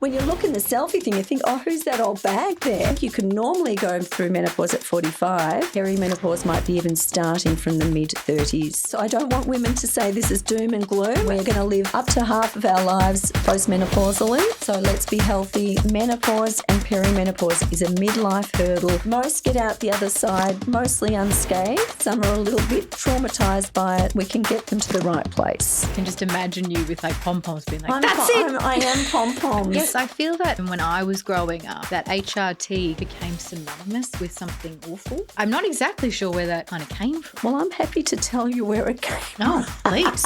When you look in the selfie thing, you think, oh, who's that old bag there? You can normally go through menopause at 45. Perimenopause might be even starting from the mid-30s. So I don't want women to say this is doom and gloom. We're going to live up to half of our lives postmenopausally. So let's be healthy. Menopause and perimenopause is a midlife hurdle. Most get out the other side, mostly unscathed. Some are a little bit traumatised by it. We can get them to the right place. I can just imagine you with like pom-poms being like, that's it! I am pom-poms. Yes, I feel that when I was growing up, that HRT became synonymous with something awful. I'm not exactly sure where that kind of came from. Well, I'm happy to tell you where it came from. Oh, please.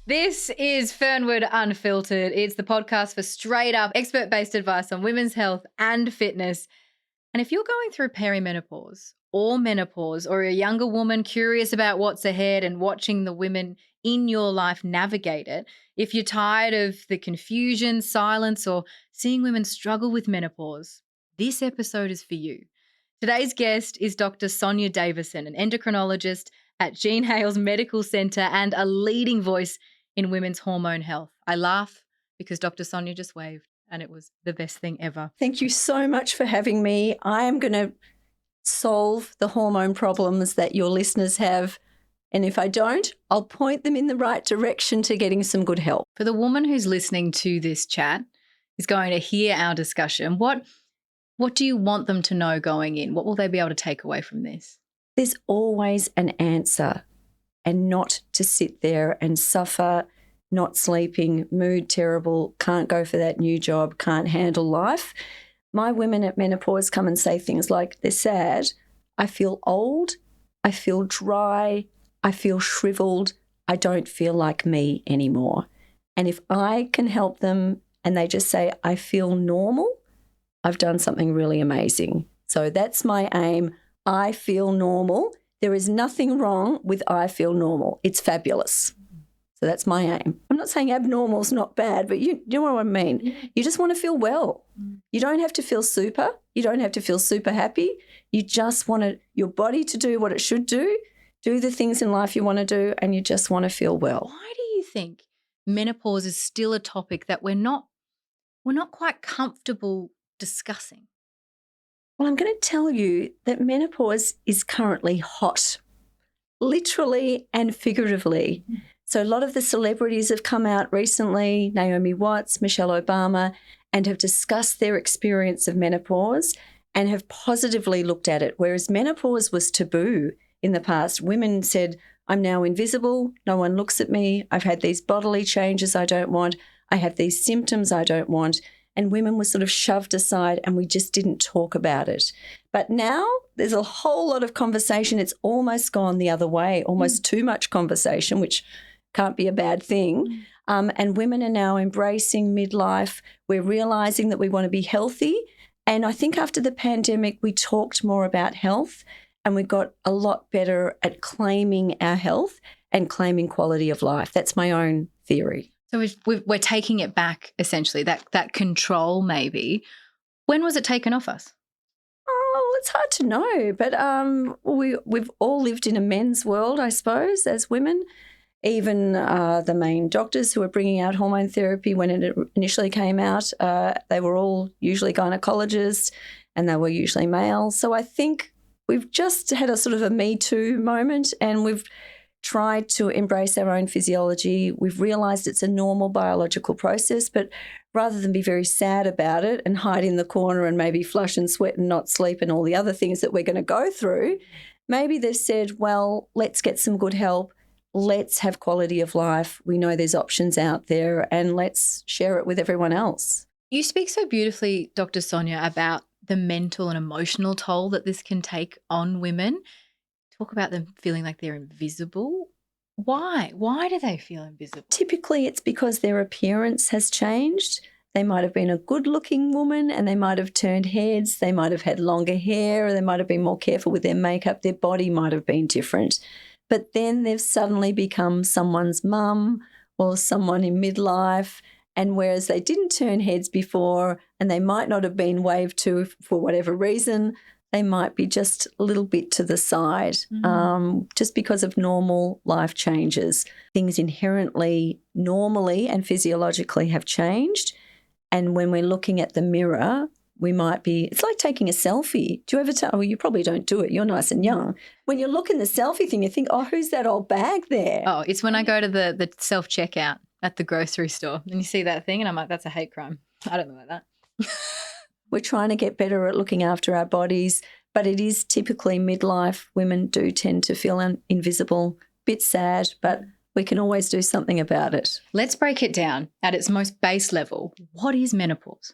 This is Fernwood Unfiltered. It's the podcast for straight up expert-based advice on women's health and fitness. And if you're going through perimenopause or menopause, or a younger woman curious about what's ahead and watching the women in your life navigate it, if you're tired of the confusion, silence, or seeing women struggle with menopause, this episode is for you. Today's guest is Dr. Sonia Davison, an endocrinologist at Jean Hales Medical Centre and a leading voice in women's hormone health. I laugh because Dr. Sonia just waved and it was the best thing ever. Thank you so much for having me. I am going to solve the hormone problems that your listeners have. And if I don't, I'll point them in the right direction to getting some good help. For the woman who's listening to this chat is going to hear our discussion, what do you want them to know going in? What will they be able to take away from this? There's always an answer, and not to sit there and suffer, not sleeping, mood terrible, can't go for that new job, can't handle life. My women at menopause come and say things like, they're sad, I feel old, I feel dry, I feel shriveled, I don't feel like me anymore. And if I can help them and they just say, I feel normal, I've done something really amazing. So that's my aim. I feel normal. There is nothing wrong with I feel normal. It's fabulous. So that's my aim. I'm not saying abnormal is not bad, but you know what I mean. You just want to feel well. You don't have to feel super. You don't have to feel super happy. You just want your body to do what it should do the things in life you want to do, and you just want to feel well. Why do you think menopause is still a topic that we're not quite comfortable discussing? Well, I'm going to tell you that menopause is currently hot, literally and figuratively. So a lot of the celebrities have come out recently, Naomi Watts, Michelle Obama, and have discussed their experience of menopause and have positively looked at it, whereas menopause was taboo in the past. Women said, I'm now invisible, no one looks at me, I've had these bodily changes I don't want, I have these symptoms I don't want, and women were sort of shoved aside and we just didn't talk about it. But now there's a whole lot of conversation. It's almost gone the other way, almost too much conversation, which can't be a bad thing. And women are now embracing midlife. We're realising that we want to be healthy. And I think after the pandemic, we talked more about health and we got a lot better at claiming our health and claiming quality of life. That's my own theory. So we're taking it back, essentially, that control maybe. When was it taken off us? Oh, it's hard to know, but we've all lived in a men's world, I suppose, as women. Even the main doctors who were bringing out hormone therapy when it initially came out, they were all usually gynecologists and they were usually male. So I think we've just had a sort of a Me Too moment and we've tried to embrace our own physiology. We've realised it's a normal biological process, but rather than be very sad about it and hide in the corner and maybe flush and sweat and not sleep and all the other things that we're going to go through, maybe they've said, well, let's get some good help. Let's have quality of life. We know there's options out there and let's share it with everyone else. You speak so beautifully, Dr. Sonia, about the mental and emotional toll that this can take on women. Talk about them feeling like they're invisible. Why? Why do they feel invisible? Typically, it's because their appearance has changed. They might have been a good-looking woman and they might have turned heads. They might have had longer hair or they might have been more careful with their makeup. Their body might have been different. But then they've suddenly become someone's mum or someone in midlife, and whereas they didn't turn heads before and they might not have been waved to for whatever reason, they might be just a little bit to the side just because of normal life changes. Things inherently, normally and physiologically have changed, And when we're looking at the mirror, we might be, it's like taking a selfie. Do you ever well, you probably don't do it. You're nice and young. When you look in the selfie thing, you think, oh, who's that old bag there? Oh, it's when I go to the self-checkout at the grocery store and you see that thing and I'm like, that's a hate crime. I don't know about that. We're trying to get better at looking after our bodies, but it is typically midlife. Women do tend to feel invisible, bit sad, but we can always do something about it. Let's break it down at its most base level. What is menopause?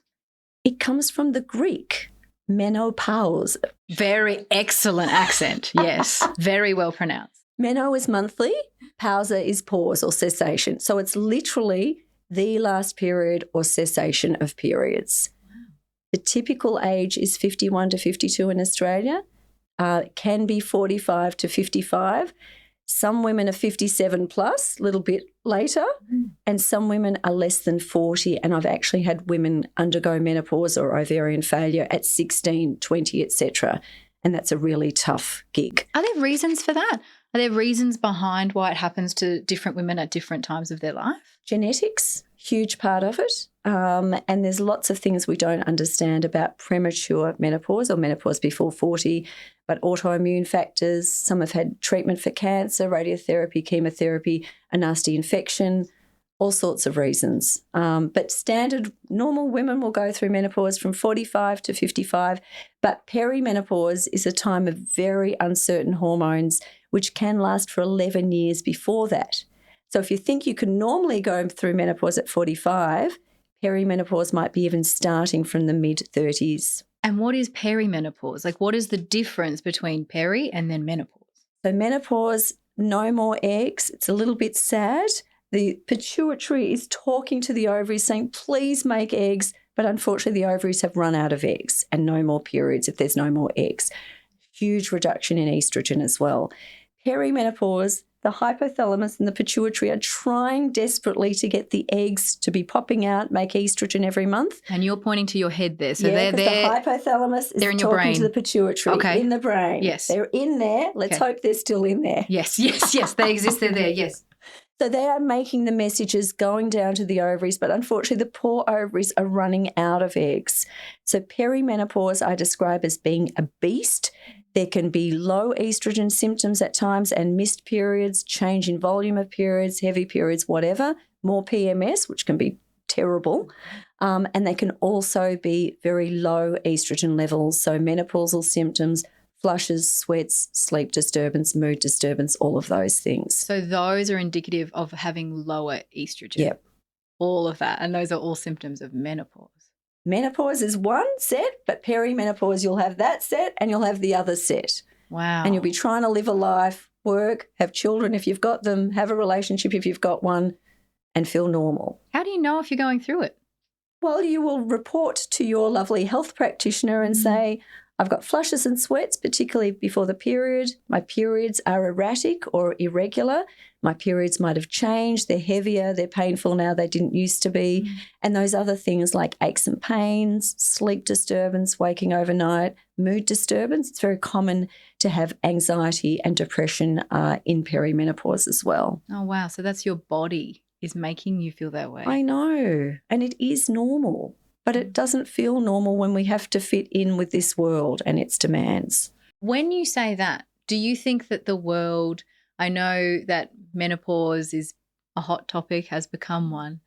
It comes from the Greek, menopause. Very excellent accent. Yes, very well pronounced. Meno is monthly, pausa is pause or cessation. So it's literally the last period or cessation of periods. The typical age is 51 to 52 in Australia. Can be 45 to 55. Some women are 57 plus, a little bit later, and some women are less than 40. And I've actually had women undergo menopause or ovarian failure at 16, 20, etc. And that's a really tough gig. Are there reasons for that? Are there reasons behind why it happens to different women at different times of their life? Genetics, huge part of it. And there's lots of things we don't understand about premature menopause or menopause before 40, but autoimmune factors. Some have had treatment for cancer, radiotherapy, chemotherapy, a nasty infection, all sorts of reasons. But standard normal women will go through menopause from 45 to 55, but perimenopause is a time of very uncertain hormones, which can last for 11 years before that. So if you think you can normally go through menopause at 45, perimenopause might be even starting from the mid-30s. And what is perimenopause? Like, what is the difference between peri and then menopause? So menopause, no more eggs. It's a little bit sad. The pituitary is talking to the ovaries saying, please make eggs. But unfortunately, the ovaries have run out of eggs and no more periods if there's no more eggs. Huge reduction in estrogen as well. Perimenopause, the hypothalamus and the pituitary are trying desperately to get the eggs to be popping out, make estrogen every month. And you're pointing to your head there. So yeah, they're there. The hypothalamus is in your talking brain. to the pituitary in the brain. Yes. They're in there. Let's hope they're still in there. Yes. They exist. They're there. Yes. So they are making the messages going down to the ovaries, but unfortunately the poor ovaries are running out of eggs. So perimenopause I describe as being a beast. There can be low estrogen symptoms at times and missed periods, change in volume of periods, heavy periods, whatever, more PMS, which can be terrible. And they can also be very low estrogen levels, so menopausal symptoms, flushes, sweats, sleep disturbance, mood disturbance, all of those things. So those are indicative of having lower estrogen. Yep. All of that. And those are all symptoms of menopause. Menopause is one set, but perimenopause, you'll have that set and you'll have the other set. Wow. And you'll be trying to live a life, work, have children if you've got them, have a relationship if you've got one, and feel normal. How do you know if you're going through it? Well, you will report to your lovely health practitioner and say, I've got flushes and sweats, particularly before the period. My periods are erratic or irregular. My periods might have changed. They're heavier. They're painful now. They didn't used to be. And those other things like aches and pains, sleep disturbance, waking overnight, mood disturbance. It's very common to have anxiety and depression in perimenopause as well. Oh, wow. So that's your body is making you feel that way. I know. And it is normal. But it doesn't feel normal when we have to fit in with this world and its demands. When you say that, do you think that the world, I know that menopause is a hot topic, has become one.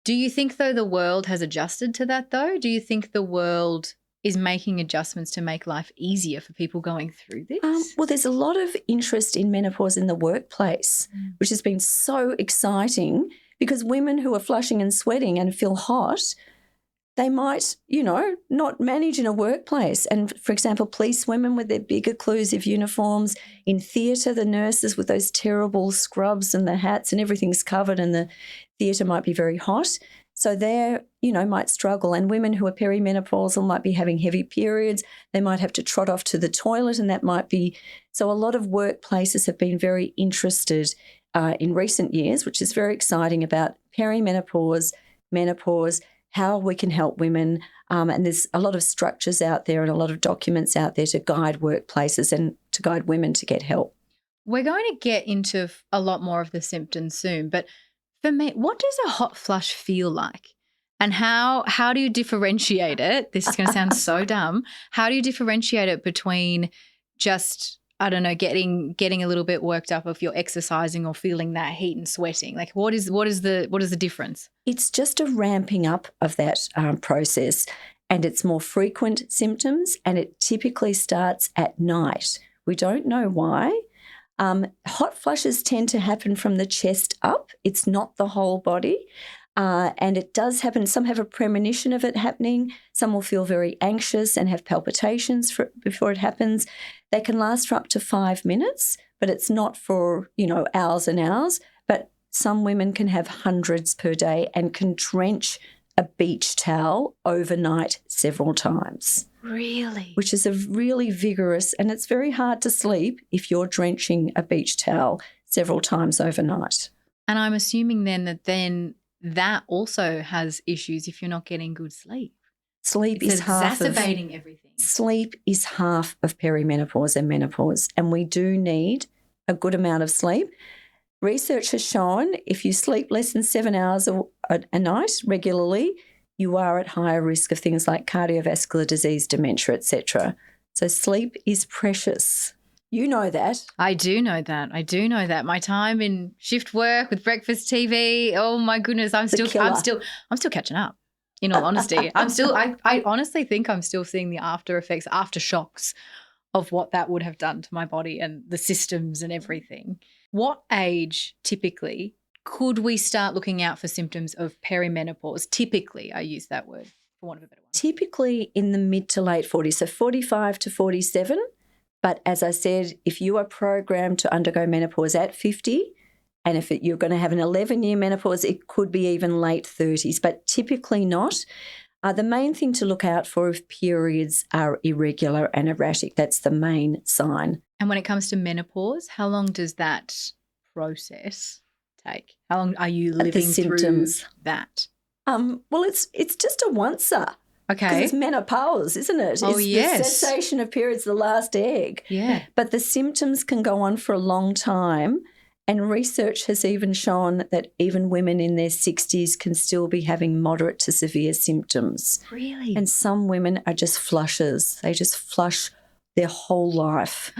Do you think, though, the world has adjusted to that, though? Do you think the world is making adjustments to make life easier for people going through this? Well, there's a lot of interest in menopause in the workplace, which has been so exciting because women who are flushing and sweating and feel hot, they might, not manage in a workplace. And, for example, police women with their big occlusive uniforms, in theatre, the nurses with those terrible scrubs and the hats and everything's covered and the theatre might be very hot. So they, might struggle. And women who are perimenopausal might be having heavy periods. They might have to trot off to the toilet and that might be. So a lot of workplaces have been very interested in recent years, which is very exciting, about perimenopause, menopause, how we can help women. And there's a lot of structures out there and a lot of documents out there to guide workplaces and to guide women to get help. We're going to get into a lot more of the symptoms soon, but for me, what does a hot flush feel like? And how do you differentiate it? This is going to sound so dumb. How do you differentiate it between just, I don't know, getting a little bit worked up if you're exercising or feeling that heat and sweating? Like what is the difference? It's just a ramping up of that process, and it's more frequent symptoms, and it typically starts at night. We don't know why. Hot flushes tend to happen from the chest up. It's not the whole body. And it does happen. Some have a premonition of it happening. Some will feel very anxious and have palpitations before it happens. They can last for up to 5 minutes, but it's not for, hours and hours. But some women can have hundreds per day and can drench a beach towel overnight several times. Really? Which is a really vigorous, and it's very hard to sleep if you're drenching a beach towel several times overnight. And I'm assuming then that also has issues if you're not getting good sleep. Sleep is exacerbating everything. Sleep is half of perimenopause and menopause, and we do need a good amount of sleep. Research has shown if you sleep less than 7 hours a night regularly, you are at higher risk of things like cardiovascular disease, dementia, etc. So sleep is precious. You know that. I do know that. My time in shift work with breakfast TV, oh my goodness, I'm still catching up. In all honesty, I honestly think I'm still seeing the aftershocks of what that would have done to my body and the systems and everything. What age typically could we start looking out for symptoms of perimenopause? Typically, I use that word for want of a better one. Typically in the mid to late 40s, so 45 to 47. But as I said, if you are programmed to undergo menopause at 50, and if you're going to have an 11-year menopause, it could be even late 30s, but typically not. The main thing to look out for if periods are irregular and erratic, that's the main sign. And when it comes to menopause, how long does that process take? How long are you living through that? Well, it's just a oncer. Okay. Because it's menopause, isn't it? Oh, it's yes. The cessation of periods, the last egg. Yeah. But the symptoms can go on for a long time, and research has even shown that even women in their 60s can still be having moderate to severe symptoms. Really? And some women are just flushes. They just flush their whole life.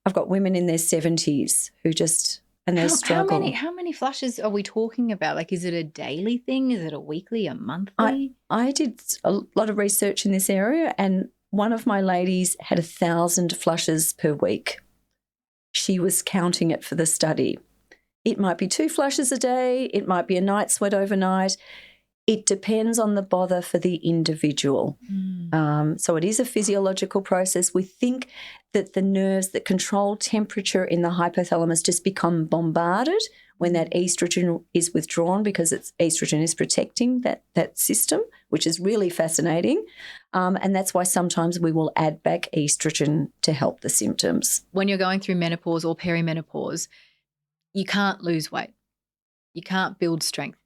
I've got women in their 70s who just... and they struggle. How many flushes are we talking about? Like, is it a daily thing? Is it a weekly, a monthly? I did a lot of research in this area, and one of my ladies had 1,000 flushes per week. She was counting it for the study. It might be 2 flushes a day. It might be a night sweat overnight. It depends on the bother for the individual. So it is a physiological process. We think that the nerves that control temperature in the hypothalamus just become bombarded when that estrogen is withdrawn, because estrogen is protecting that system, which is really fascinating. And that's why sometimes we will add back estrogen to help the symptoms. When you're going through menopause or perimenopause, you can't lose weight. You can't build strength.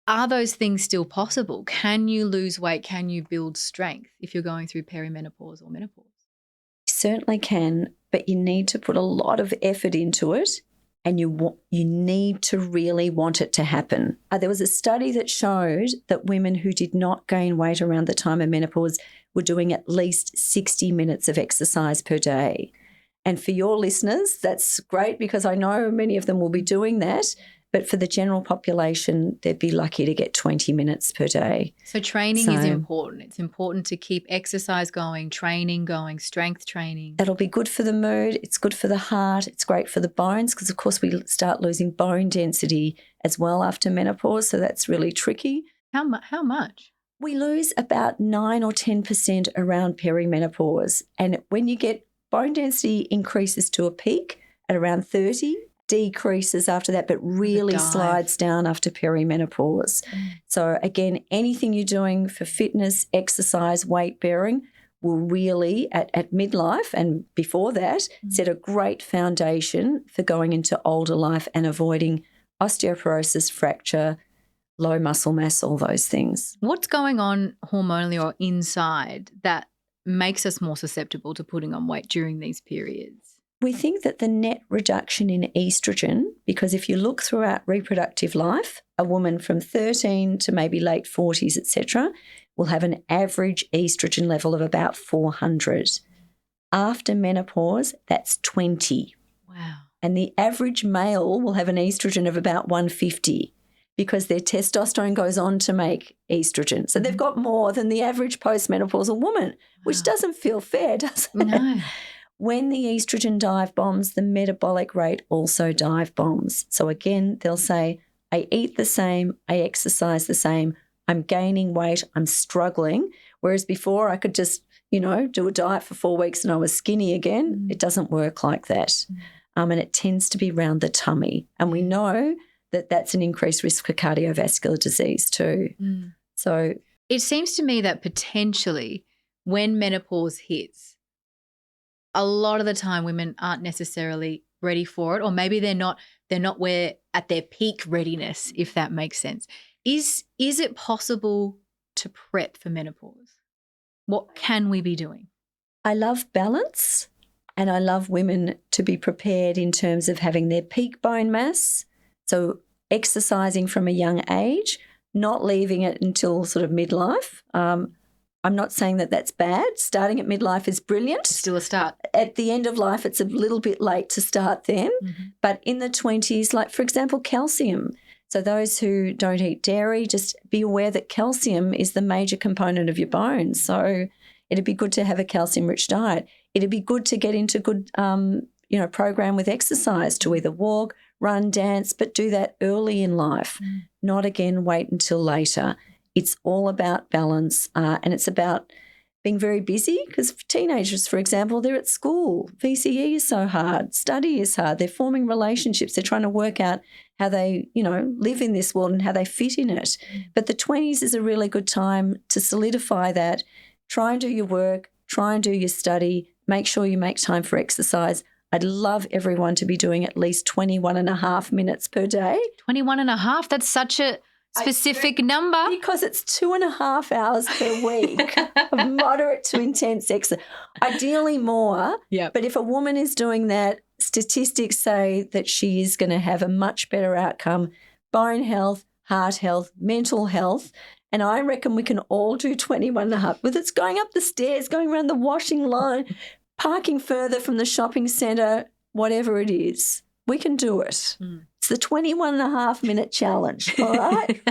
Are those things still possible? Can you lose weight? Can you build strength if you're going through perimenopause or menopause? You certainly can, but you need to put a lot of effort into it, and you need to really want it to happen. There was a study that showed that women who did not gain weight around the time of menopause were doing at least 60 minutes of exercise per day. And for your listeners, that's great, because I know many of them will be doing that. But for the general population, they'd be lucky to get 20 minutes per day. So training is important. It's important to keep exercise going, training going, strength training. That'll be good for the mood. It's good for the heart. It's great for the bones, because, of course, we start losing bone density as well after menopause, so that's really tricky. How much? We lose about 9 or 10% around perimenopause. And when you get bone density increases to a peak at around 30, decreases after that, but really slides down after perimenopause. So again, anything you're doing for fitness, exercise, weight bearing will really, at midlife and before that, set a great foundation for going into older life and avoiding osteoporosis, fracture, low muscle mass, all those things. What's going on hormonally or inside that makes us more susceptible to putting on weight during these periods? We think that the net reduction in estrogen, because if you look throughout reproductive life, a woman from 13 to maybe late 40s, etc., will have an average estrogen level of about 400. After menopause, that's 20. Wow. And the average male will have an estrogen of about 150 because their testosterone goes on to make estrogen. So they've got more than the average postmenopausal woman, which doesn't feel fair, does it? No. When the estrogen dive bombs, the metabolic rate also dive bombs. So again, they'll say, I eat the same, I exercise the same, I'm gaining weight, I'm struggling. Whereas before I could just, do a diet for 4 weeks and I was skinny again. It doesn't work like that. And it tends to be around the tummy. And we know that that's an increased risk for cardiovascular disease too. So it seems to me that potentially when menopause hits, a lot of the time women aren't necessarily ready for it, or maybe they're not where at their peak readiness, if that makes sense. Is it possible to prep for menopause? What can we be doing? I love balance, and I love women to be prepared in terms of having their peak bone mass, so exercising from a young age, not leaving it until sort of midlife. I'm not saying that that's bad. Starting at midlife is brilliant. It's still a start. At the end of life, it's a little bit late to start then. But in the 20s, like, for example, calcium. So those who don't eat dairy, just be aware that calcium is the major component of your bones. So it'd be good to have a calcium-rich diet. It'd be good to get into good, program with exercise, to either walk, run, dance, but do that early in life, not again wait until later. It's all about balance, and it's about being very busy, because for teenagers, for example, they're at school. VCE is so hard. Study is hard. They're forming relationships. They're trying to work out how they, live in this world and how they fit in it. But the 20s is a really good time to solidify that. Try and do your work. Try and do your study. Make sure you make time for exercise. I'd love everyone to be doing at least 21 and a half minutes per day. 21 and a half? That's such a specific number. Because it's 2.5 hours per week of moderate to intense exercise. Ideally more. Yep. But if a woman is doing that, statistics say that she is going to have a much better outcome, bone health, heart health, mental health. And I reckon we can all do 21 and a half. Whether it's going up the stairs, going around the washing line, parking further from the shopping centre, whatever it is, we can do it. It's the 21 and a half minute challenge, all right?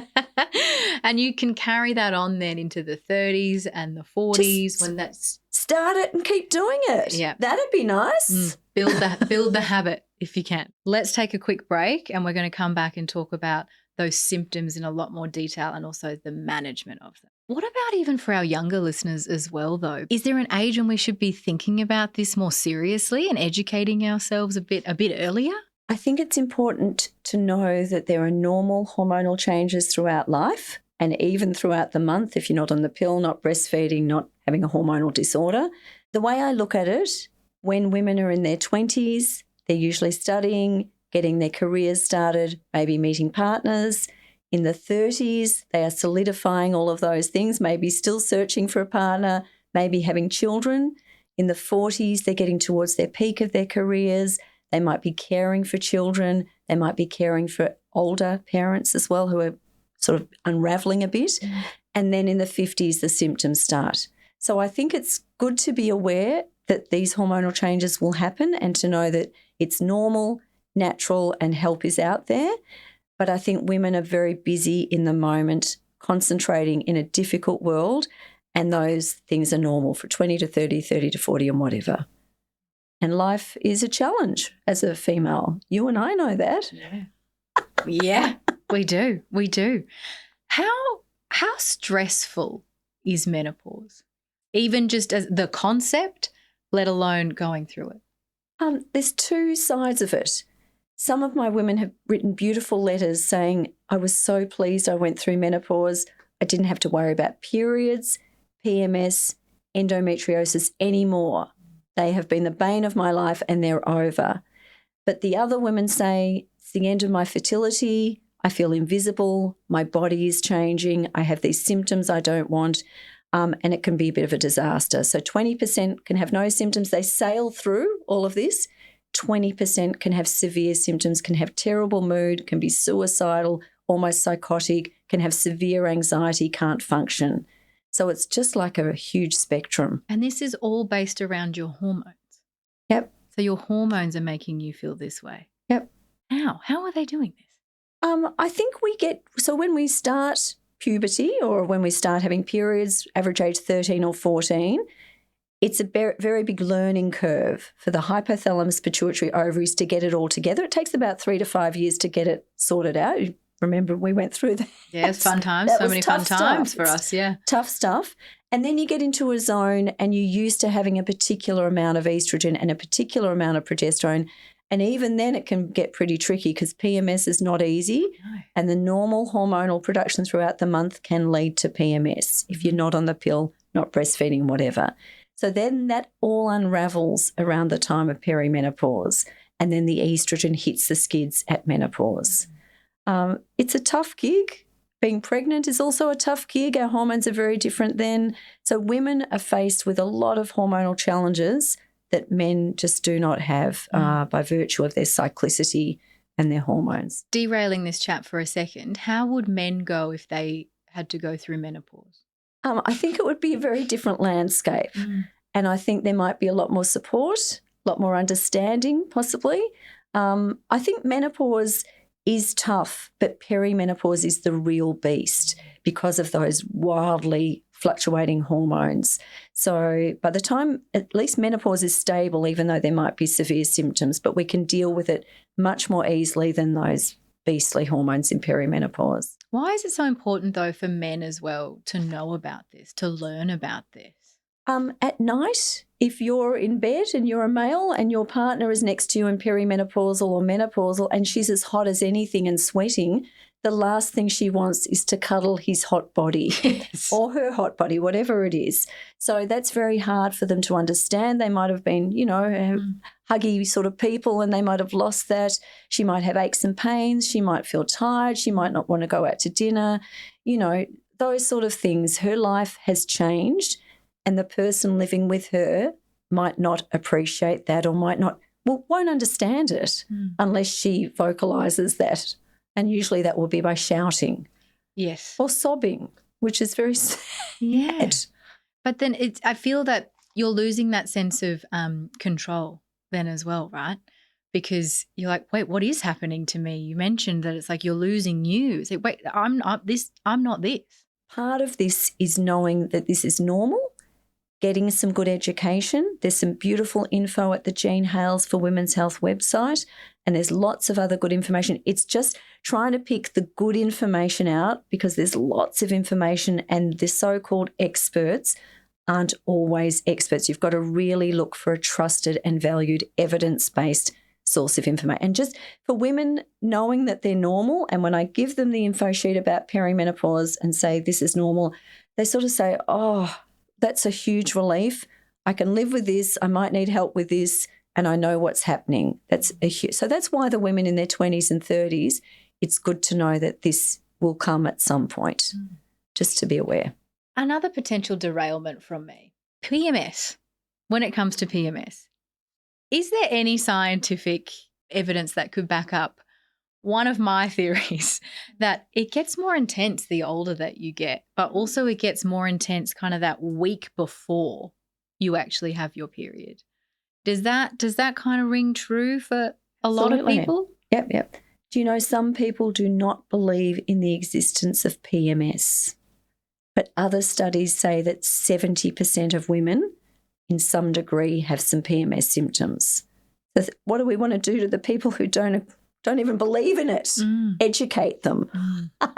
And you can carry that on then into the 30s and the 40s when that's... Start it and keep doing it. Yeah. That'd be nice. Build the habit if you can. Let's take a quick break and we're going to come back and talk about those symptoms in a lot more detail and also the management of them. What about even for our younger listeners as well, though? Is there an age when we should be thinking about this more seriously and educating ourselves a bit earlier? I think it's important to know that there are normal hormonal changes throughout life and even throughout the month if you're not on the pill, not breastfeeding, not having a hormonal disorder. The way I look at it, when women are in their 20s, they're usually studying, getting their careers started, maybe meeting partners. In the 30s, they are solidifying all of those things, maybe still searching for a partner, maybe having children. In the 40s, they're getting towards their peak of their careers. They might be caring for children. They might be caring for older parents as well who are sort of unravelling a bit. And then in the 50s, the symptoms start. So I think it's good to be aware that these hormonal changes will happen and to know that it's normal, natural, and help is out there. But I think women are very busy in the moment, concentrating in a difficult world, and those things are normal for 20 to 30, 30 to 40 and whatever. And life is a challenge as a female. You and I know that. Yeah, we do. We do. How stressful is menopause? Even just as the concept, let alone going through it? There's two sides of it. Some of my women have written beautiful letters saying, I was so pleased I went through menopause. I didn't have to worry about periods, PMS, endometriosis anymore. They have been the bane of my life and they're over. But the other women say, it's the end of my fertility. I feel invisible. My body is changing. I have these symptoms I don't want. And it can be a bit of a disaster. So 20% can have no symptoms. They sail through all of this. 20% can have severe symptoms, can have terrible mood, can be suicidal, almost psychotic, can have severe anxiety, can't function. So it's just like a huge spectrum. And this is all based around your hormones. Yep. So your hormones are making you feel this way. Yep. How? How are they doing this? I think so when we start puberty or when we start having periods, average age 13 or 14, it's a very big learning curve for the hypothalamus, pituitary, ovaries to get it all together. It takes about 3 to 5 years to get it sorted out. Remember, we went through that. Yeah, it's fun times. So many fun times for us, yeah. Tough stuff. And then you get into a zone and you're used to having a particular amount of estrogen and a particular amount of progesterone. And even then it can get pretty tricky because PMS is not easy. No. And the normal hormonal production throughout the month can lead to PMS if you're not on the pill, not breastfeeding, whatever. So then that all unravels around the time of perimenopause, and then the estrogen hits the skids at menopause. It's a tough gig. Being pregnant is also a tough gig. Our hormones are very different then. So women are faced with a lot of hormonal challenges that men just do not have by virtue of their cyclicity and their hormones. Derailing this chat for a second, how would men go if they had to go through menopause? I think it would be a very different landscape. And I think there might be a lot more support, a lot more understanding possibly. I think menopause is tough, but perimenopause is the real beast because of those wildly fluctuating hormones. So by the time at least menopause is stable, even though there might be severe symptoms, but we can deal with it much more easily than those beastly hormones in perimenopause. Why is it so important, though, for men as well to know about this, to learn about this? At night, if you're in bed and you're a male and your partner is next to you in perimenopausal or menopausal and she's as hot as anything and sweating, the last thing she wants is to cuddle his hot body or her hot body, whatever it is. So that's very hard for them to understand. They might have been, huggy sort of people and they might have lost that. She might have aches and pains. She might feel tired. She might not want to go out to dinner. Those sort of things. Her life has changed and the person living with her might not appreciate that or won't understand it unless she vocalises that. And usually that will be by shouting. Yes. Or sobbing, which is very sad. Yeah. But then I feel that you're losing that sense of control then as well, right? Because you're like, wait, what is happening to me? You mentioned that it's like you're losing you. It's like, wait, I'm not this. Part of this is knowing that this is normal, getting some good education. There's some beautiful info at the Jean Hales for Women's Health website, and there's lots of other good information. It's just trying to pick the good information out because there's lots of information and the so-called experts aren't always experts. You've got to really look for a trusted and valued evidence-based source of information. And just for women knowing that they're normal, and when I give them the info sheet about perimenopause and say this is normal, they sort of say, oh, that's a huge relief. I can live with this. I might need help with this, and I know what's happening. So that's why the women in their 20s and 30s, it's good to know that this will come at some point, just to be aware. Another potential derailment from me, PMS. When it comes to PMS, is there any scientific evidence that could back up one of my theories that it gets more intense the older that you get, but also it gets more intense kind of that week before you actually have your period? Does that kind of ring true for a lot of people? Yep. Do you know some people do not believe in the existence of PMS, but other studies say that 70% of women in some degree have some PMS symptoms. So what do we want to do to the people who don't even believe in it? Educate them.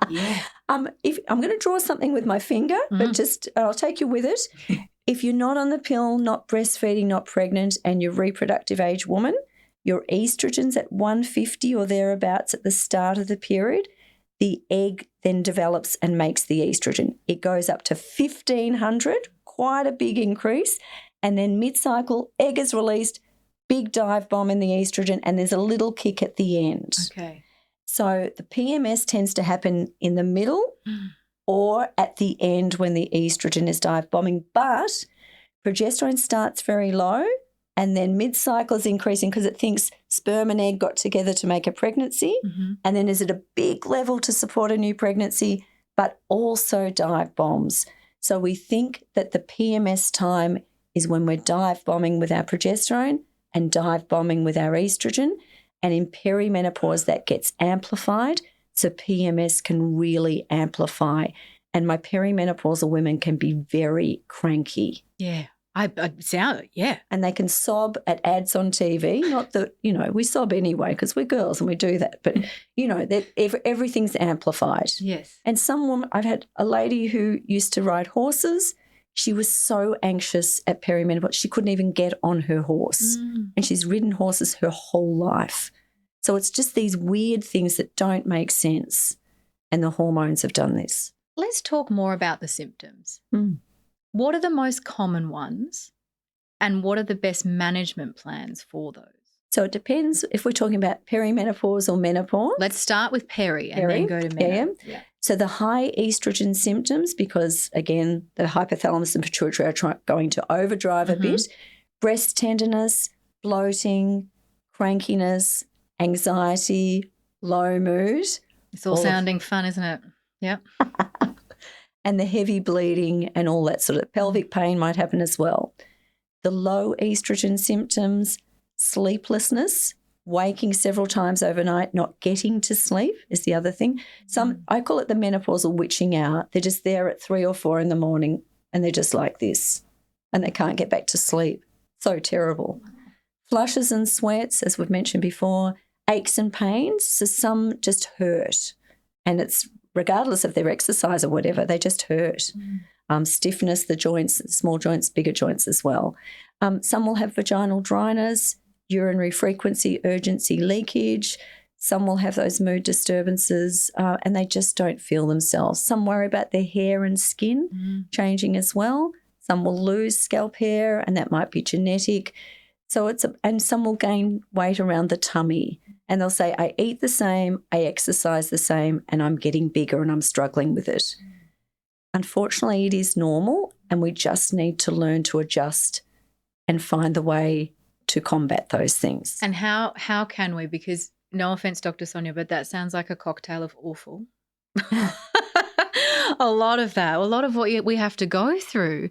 Yeah. I'm going to draw something with my finger, but I'll take you with it. If you're not on the pill, not breastfeeding, not pregnant, and you're a reproductive age woman, your estrogen's at 150 or thereabouts at the start of the period. The egg then develops and makes the estrogen. It goes up to 1,500, quite a big increase, and then mid-cycle, egg is released, big dive bomb in the estrogen, and there's a little kick at the end. Okay. So the PMS tends to happen in the middle or at the end when the estrogen is dive bombing. But progesterone starts very low And then mid-cycle is increasing because it thinks sperm and egg got together to make a pregnancy. Mm-hmm. And then is at a big level to support a new pregnancy, but also dive bombs. So we think that the PMS time is when we're dive bombing with our progesterone and dive bombing with our estrogen. And in perimenopause, that gets amplified. So PMS can really amplify. And my perimenopausal women can be very cranky. Yeah. I sound, yeah. And they can sob at ads on TV. Not that, we sob anyway because we're girls and we do that. But, that everything's amplified. Yes. And some woman, I've had a lady who used to ride horses. She was so anxious at perimenopause, she couldn't even get on her horse. And she's ridden horses her whole life. So it's just these weird things that don't make sense. And the hormones have done this. Let's talk more about the symptoms. What are the most common ones and what are the best management plans for those? So it depends if we're talking about perimenopause or menopause. Let's start with peri and then go to menopause. Yeah. So the high estrogen symptoms, because, again, the hypothalamus and pituitary are going to overdrive a bit, breast tenderness, bloating, crankiness, anxiety, low mood. It's all sounding fun, isn't it? Yeah. And the heavy bleeding and all that sort of pelvic pain might happen as well. The low estrogen symptoms, sleeplessness, waking several times overnight, not getting to sleep is the other thing. I call it the menopausal witching hour. They're just there at 3 or 4 in the morning and they're just like this and they can't get back to sleep. So terrible. Flushes and sweats, as we've mentioned before, aches and pains. So some just hurt and it's regardless of their exercise or whatever, they just hurt. Stiffness, the joints, small joints, bigger joints as well. Some will have vaginal dryness, urinary frequency, urgency, leakage. Some will have those mood disturbances and they just don't feel themselves. Some worry about their hair and skin changing as well. Some will lose scalp hair and that might be genetic. So and some will gain weight around the tummy and they'll say, I eat the same, I exercise the same, and I'm getting bigger and I'm struggling with it. Unfortunately, it is normal and we just need to learn to adjust and find the way to combat those things. And how can we? Because no offense, Dr. Sonia, but that sounds like a cocktail of awful. A lot of that, a lot of what we have to go through.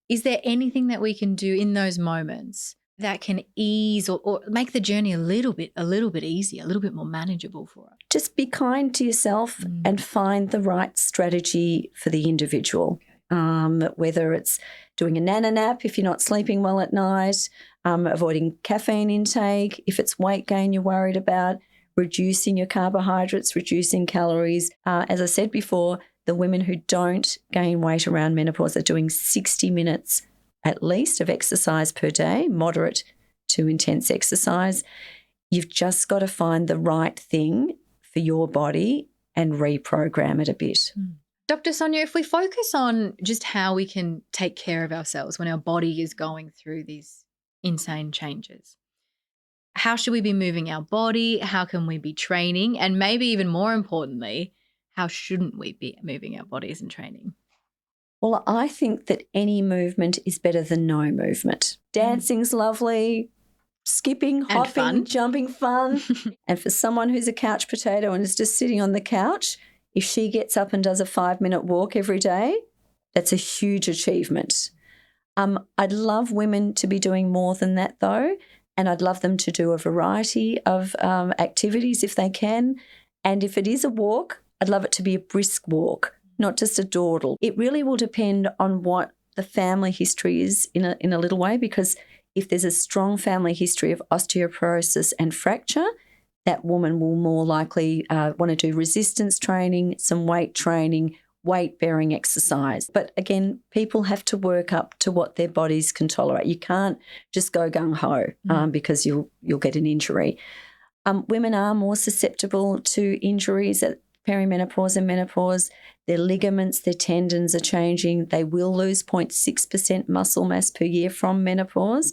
Is there anything that we can do in those moments that can ease or make the journey a little bit easier, a little bit more manageable for us? Just be kind to yourself and find the right strategy for the individual. Whether it's doing a nana nap if you're not sleeping well at night, avoiding caffeine intake, if it's weight gain you're worried about, reducing your carbohydrates, reducing calories. As I said before, the women who don't gain weight around menopause are doing 60 minutes at least of exercise per day, moderate to intense exercise. You've just got to find the right thing for your body and reprogram it a bit. Dr. Sonia, if we focus on just how we can take care of ourselves when our body is going through these insane changes, how should we be moving our body? How can we be training? And maybe even more importantly, how shouldn't we be moving our bodies and training? Well, I think that any movement is better than no movement. Dancing's lovely, skipping, hopping, fun. Jumping, fun. And for someone who's a couch potato and is just sitting on the couch, if she gets up and does a 5-minute walk every day, that's a huge achievement. I'd love women to be doing more than that though, and I'd love them to do a variety of activities if they can. And if it is a walk, I'd love it to be a brisk walk, not just a dawdle. It really will depend on what the family history is in a little way, because if there's a strong family history of osteoporosis and fracture, that woman will more likely want to do resistance training, some weight training, weight-bearing exercise. But again, people have to work up to what their bodies can tolerate. You can't just go gung-ho because you'll get an injury. Women are more susceptible to injuries at perimenopause and menopause. Their ligaments, their tendons are changing. They will lose 0.6% muscle mass per year from menopause.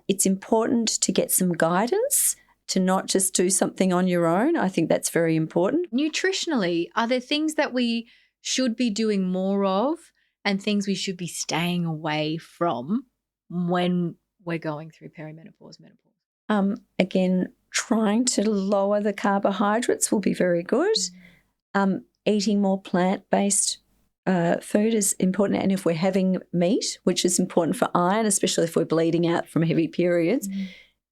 It's important to get some guidance, to not just do something on your own. I think that's very important. Nutritionally, are there things that we should be doing more of and things we should be staying away from when we're going through perimenopause, menopause? Again, trying to lower the carbohydrates will be very good. Eating more plant-based food is important. And if we're having meat, which is important for iron, especially if we're bleeding out from heavy periods,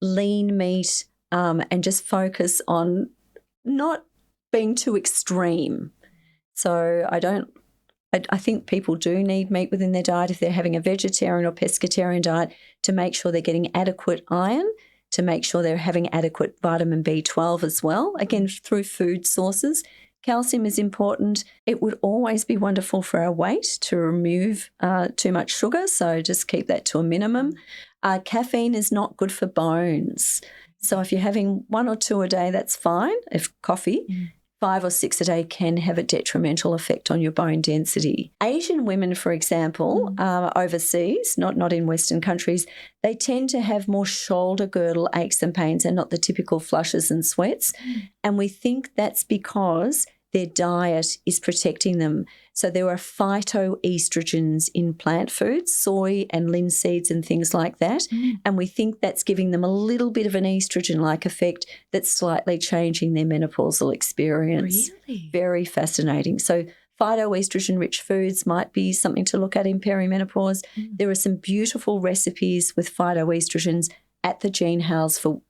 lean meat, and just focus on not being too extreme. So I think people do need meat within their diet if they're having a vegetarian or pescatarian diet, to make sure they're getting adequate iron, to make sure they're having adequate vitamin B12 as well, again, through food sources. Calcium is important. It would always be wonderful for our weight to remove too much sugar, so just keep that to a minimum. Caffeine is not good for bones. So if you're having 1 or 2 a day, that's fine. If coffee, 5 or 6 a day can have a detrimental effect on your bone density. Asian women, for example, overseas, not in Western countries, they tend to have more shoulder girdle aches and pains and not the typical flushes and sweats. And we think that's because their diet is protecting them. So there are phytoestrogens in plant foods, soy and linseeds and things like that. And we think that's giving them a little bit of an estrogen-like effect that's slightly changing their menopausal experience. Really? Very fascinating. So phytoestrogen-rich foods might be something to look at in perimenopause. There are some beautiful recipes with phytoestrogens at the Gene House for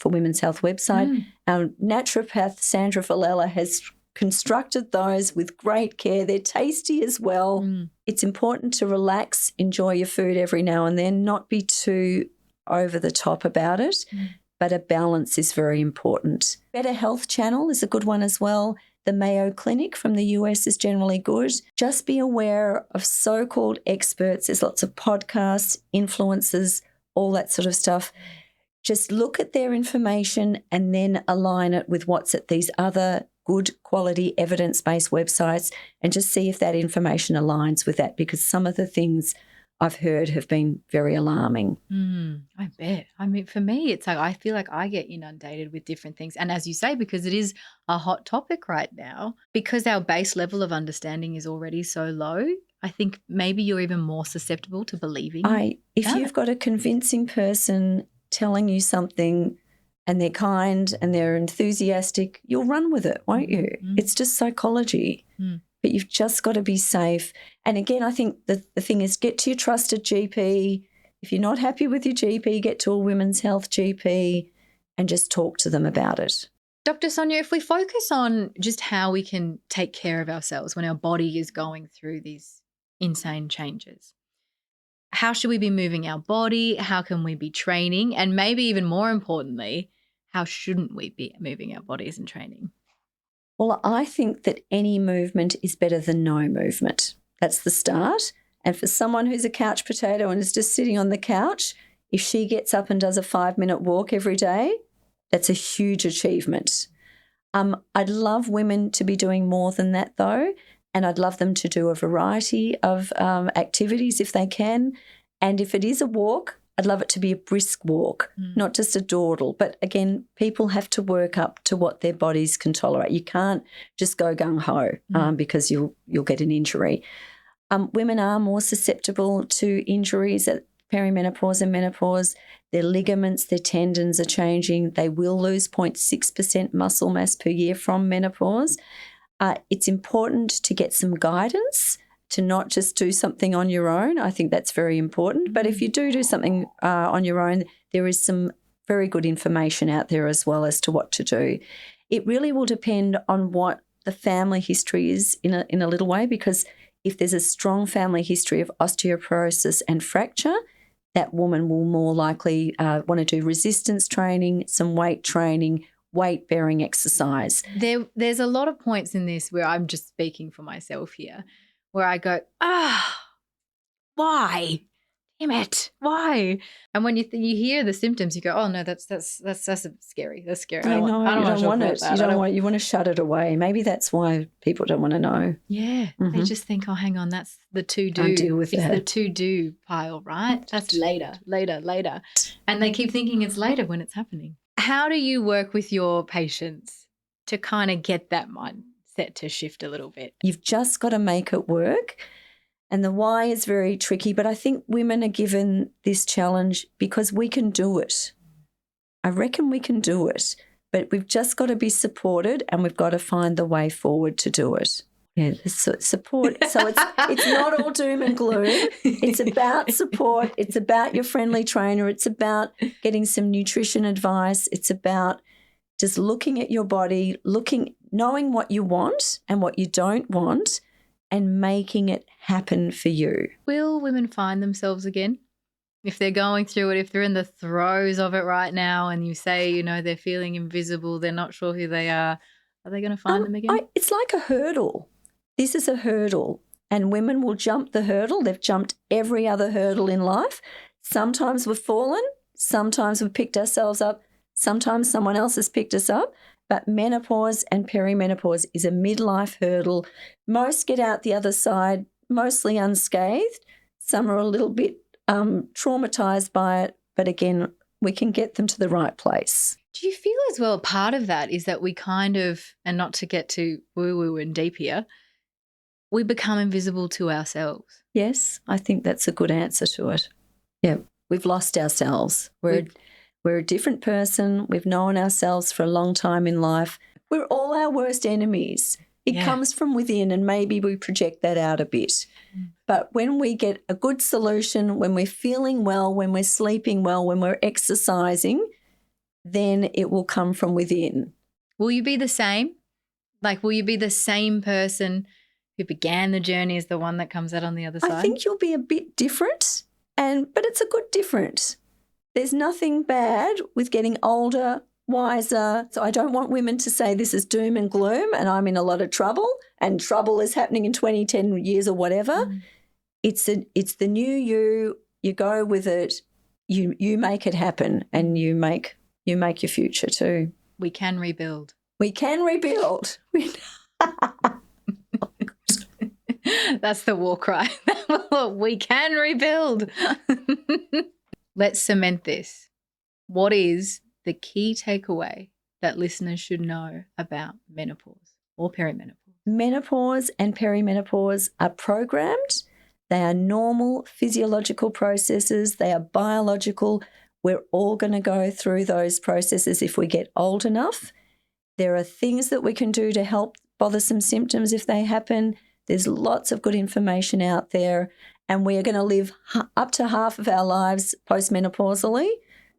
Women's Health website. Our naturopath, Sandra Valella, has constructed those with great care. They're tasty as well. It's important to relax, enjoy your food every now and then, not be too over the top about it, but a balance is very important. Better Health Channel is a good one as well. The Mayo Clinic from the US is generally good. Just be aware of so-called experts. There's lots of podcasts, influencers, all that sort of stuff. Just look at their information and then align it with what's at these other good quality evidence-based websites, and just see if that information aligns with that, because some of the things I've heard have been very alarming. I bet. I mean, for me, it's like I feel like I get inundated with different things. And as you say, because it is a hot topic right now, because our base level of understanding is already so low, I think maybe you're even more susceptible to believing. If you've got a convincing person telling you something and they're kind and they're enthusiastic, you'll run with it, won't you? It's just psychology. But you've just got to be safe. And again, I think the thing is, get to your trusted GP. If you're not happy with your GP, get to a women's health GP and just talk to them about it. Dr. Sonia, if we focus on just how we can take care of ourselves when our body is going through these insane changes, how should we be moving our body? How can we be training? And maybe even more importantly, how shouldn't we be moving our bodies and training? Well, I think that any movement is better than no movement. That's the start. And for someone who's a couch potato and is just sitting on the couch, if she gets up and does a 5-minute walk every day, that's a huge achievement. I'd love women to be doing more than that though, and I'd love them to do a variety of activities if they can. And if it is a walk, I'd love it to be a brisk walk, not just a dawdle. But again, people have to work up to what their bodies can tolerate. You can't just go gung-ho because you'll get an injury. Women are more susceptible to injuries at perimenopause and menopause. Their ligaments, their tendons are changing. They will lose 0.6% muscle mass per year from menopause. It's important to get some guidance, to not just do something on your own. I think that's very important. But if you do something on your own, there is some very good information out there as well as to what to do. It really will depend on what the family history is in a little way, because if there's a strong family history of osteoporosis and fracture, that woman will more likely want to do resistance training, some weight training, weight-bearing exercise. There's a lot of points in this where I'm just speaking for myself here, where I go, why? Damn it, why? And when you hear the symptoms, you go, oh no, that's scary. That's scary. I know, you don't want it. You want to shut it away. Maybe that's why people don't want to know. Yeah, they just think, oh, hang on, that's the to-do. I'll deal with it's that. the to-do pile, right? That's later. And they keep thinking it's later when it's happening. How do you work with your patients to kind of get that mindset to shift a little bit? You've just got to make it work. And the why is very tricky, but I think women are given this challenge because we can do it. I reckon we can do it, but we've just got to be supported and we've got to find the way forward to do it. Yeah, the support. So it's not all doom and gloom. It's about support. It's about your friendly trainer. It's about getting some nutrition advice. It's about just looking at your body, knowing what you want and what you don't want, and making it happen for you. Will women find themselves again? If they're going through it, if they're in the throes of it right now and you say, you know, they're feeling invisible, they're not sure who they are they going to find them again? It's like a hurdle. This is a hurdle, and women will jump the hurdle. They've jumped every other hurdle in life. Sometimes we've fallen. Sometimes we've picked ourselves up. Sometimes someone else has picked us up. But menopause and perimenopause is a midlife hurdle. Most get out the other side mostly unscathed. Some are a little bit traumatized by it, but again, we can get them to the right place. Do you feel as well part of that is that we kind of, and not to get too woo-woo and deep here, we become invisible to ourselves? Yes, I think that's a good answer to it. Yeah, we've lost ourselves. We're a different person. We've known ourselves for a long time in life. We're all our worst enemies. It comes from within, and maybe we project that out a bit. But when we get a good solution, when we're feeling well, when we're sleeping well, when we're exercising, then it will come from within. Will you be the same? Like, will you be the same person who began the journey as the one that comes out on the other side? I think you'll be a bit different, but it's a good different. There's nothing bad with getting older, wiser. So I don't want women to say this is doom and gloom and I'm in a lot of trouble and trouble is happening in 20, 10 years or whatever. It's the new you. You go with it. You make it happen, and you make your future too. We can rebuild. We can rebuild. That's the war cry. We can rebuild. Let's cement this. What is the key takeaway that listeners should know about menopause or perimenopause? Menopause and perimenopause are programmed. They are normal physiological processes. They are biological. We're all going to go through those processes if we get old enough. There are things that we can do to help bothersome symptoms if they happen. There's lots of good information out there, and we are going to live up to half of our lives postmenopausally.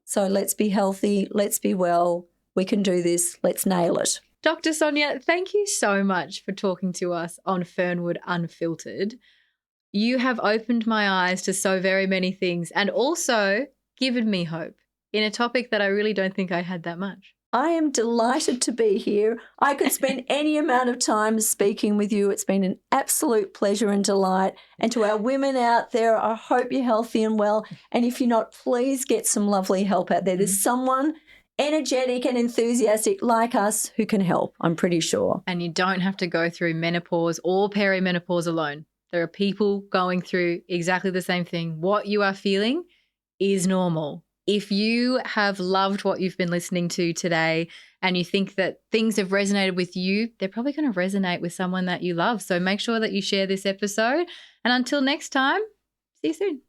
So let's be healthy. Let's be well. We can do this. Let's nail it. Dr. Sonia, thank you so much for talking to us on Fernwood Unfiltered. You have opened my eyes to so very many things and also given me hope in a topic that I really don't think I had that much. I am delighted to be here. I could spend any amount of time speaking with you. It's been an absolute pleasure and delight. And to our women out there, I hope you're healthy and well. And if you're not, please get some lovely help out there. There's someone energetic and enthusiastic like us who can help, I'm pretty sure. And you don't have to go through menopause or perimenopause alone. There are people going through exactly the same thing. What you are feeling is normal. If you have loved what you've been listening to today and you think that things have resonated with you, they're probably going to resonate with someone that you love. So make sure that you share this episode. And until next time, see you soon.